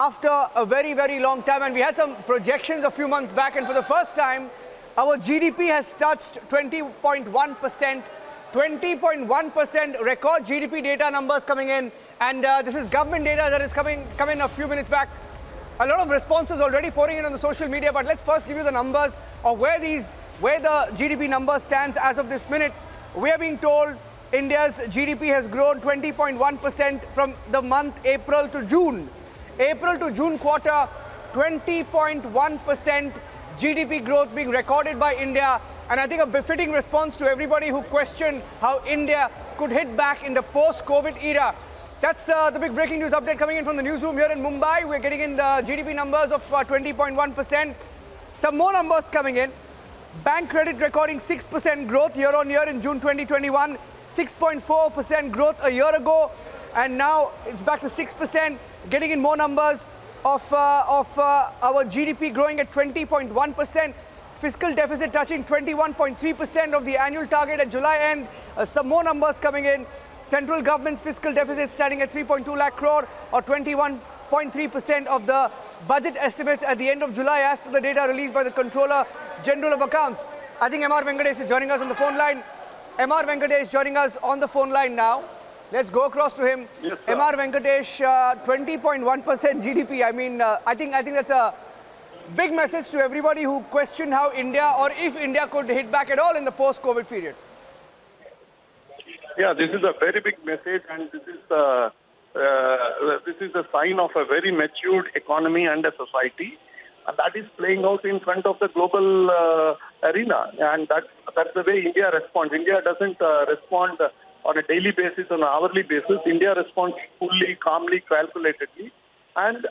After a very, very long time, and we had some projections a few months back, and for the first time, our GDP has touched 20.1%, 20.1% record GDP data numbers coming in, and this is government data that is come in a few minutes back. A lot of responses already pouring in on the social media, but let's first give you the numbers of where the GDP number stands as of this minute. We are being told India's GDP has grown 20.1% from the month April to June. April to June quarter, 20.1% GDP growth being recorded by India. And I think a befitting response to everybody who questioned how India could hit back in the post-COVID era. That's the big breaking news update coming in from the newsroom here in Mumbai. We're getting in the GDP numbers of 20.1%. Some more numbers coming in. Bank credit recording 6% growth year on year in June 2021, 6.4% growth a year ago, and now it's back to 6%. Getting in more numbers of our GDP growing at 20.1%. Fiscal deficit touching 21.3% of the annual target at July end. Some more numbers coming in. Central government's fiscal deficit standing at 3.2 lakh crore or 21.3% of the budget estimates at the end of July as per the data released by the Controller General of Accounts. I think M.R. Venkatesh is joining us on the phone line. M.R. Venkatesh is joining us on the phone line now. Let's go across to him. Yes, M.R. Venkatesh, 20.1% GDP. I mean, I think that's a big message to everybody who questioned how India or if India could hit back at all in the post-COVID period. Yeah, this is a very big message, and this is a sign of a very matured economy and a society, and that is playing out in front of the global arena. And that's the way India responds. India doesn't respond on a daily basis, on an hourly basis. India responds fully, calmly, calculatedly. And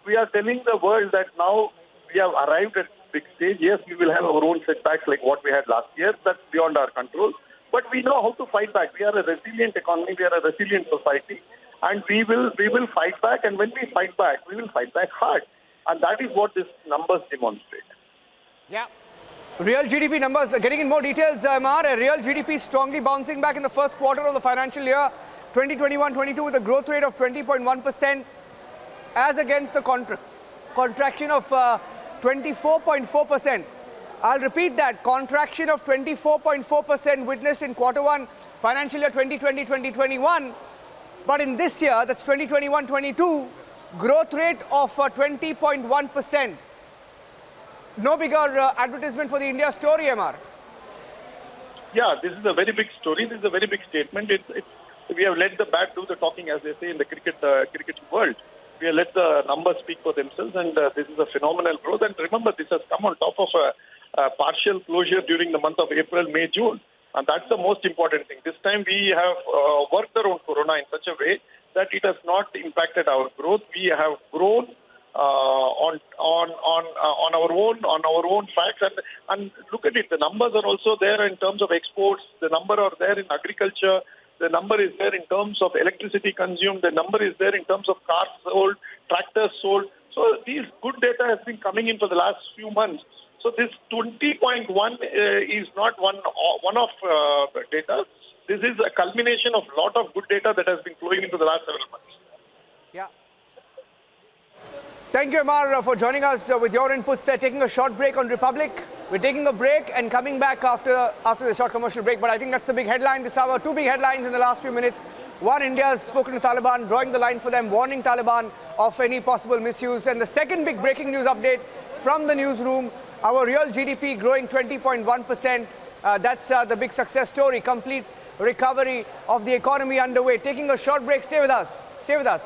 we are telling the world that now we have arrived at big stage. Yes, we will have our own setbacks like what we had last year. That's beyond our control. But we know how to fight back. We are a resilient economy. We are a resilient society. And we will fight back. And when we fight back, we will fight back hard. And that is what these numbers demonstrate. Yeah. Real GDP numbers, getting in more details, Amar. Real GDP strongly bouncing back in the first quarter of the financial year 2021-22 with a growth rate of 20.1% as against the contraction of 24.4%. I'll repeat that, contraction of 24.4% witnessed in quarter one, financial year 2020-2021. But in this year, that's 2021-22, growth rate of 20.1%. No bigger advertisement for the India story, MR. Yeah, this is a very big story. This is a very big statement. We have let the bat do the talking, as they say in the cricket world. We have let the numbers speak for themselves, and this is a phenomenal growth. And remember, this has come on top of a partial closure during the month of April, May, June. And that's the most important thing. This time we have worked around Corona in such a way that it has not impacted our growth. We have grown on our own facts, and look at it. The numbers are also there in terms of exports. The number are there in agriculture. The number is there in terms of electricity consumed. The number is there in terms of cars sold, tractors sold. So these good data has been coming in for the last few months. So this 20.1 is not one-off data. This is a culmination of a lot of good data that has been flowing into the last several months. Yeah. Thank you, Amar, for joining us with your inputs there. Taking a short break on Republic. We're taking a break and coming back after the short commercial break. But I think that's the big headline this hour. Two big headlines in the last few minutes. One, India has spoken to Taliban, drawing the line for them, warning Taliban of any possible misuse. And the second big breaking news update from the newsroom, our real GDP growing 20.1%. That's the big success story. Complete recovery of the economy underway. Taking a short break. Stay with us. Stay with us.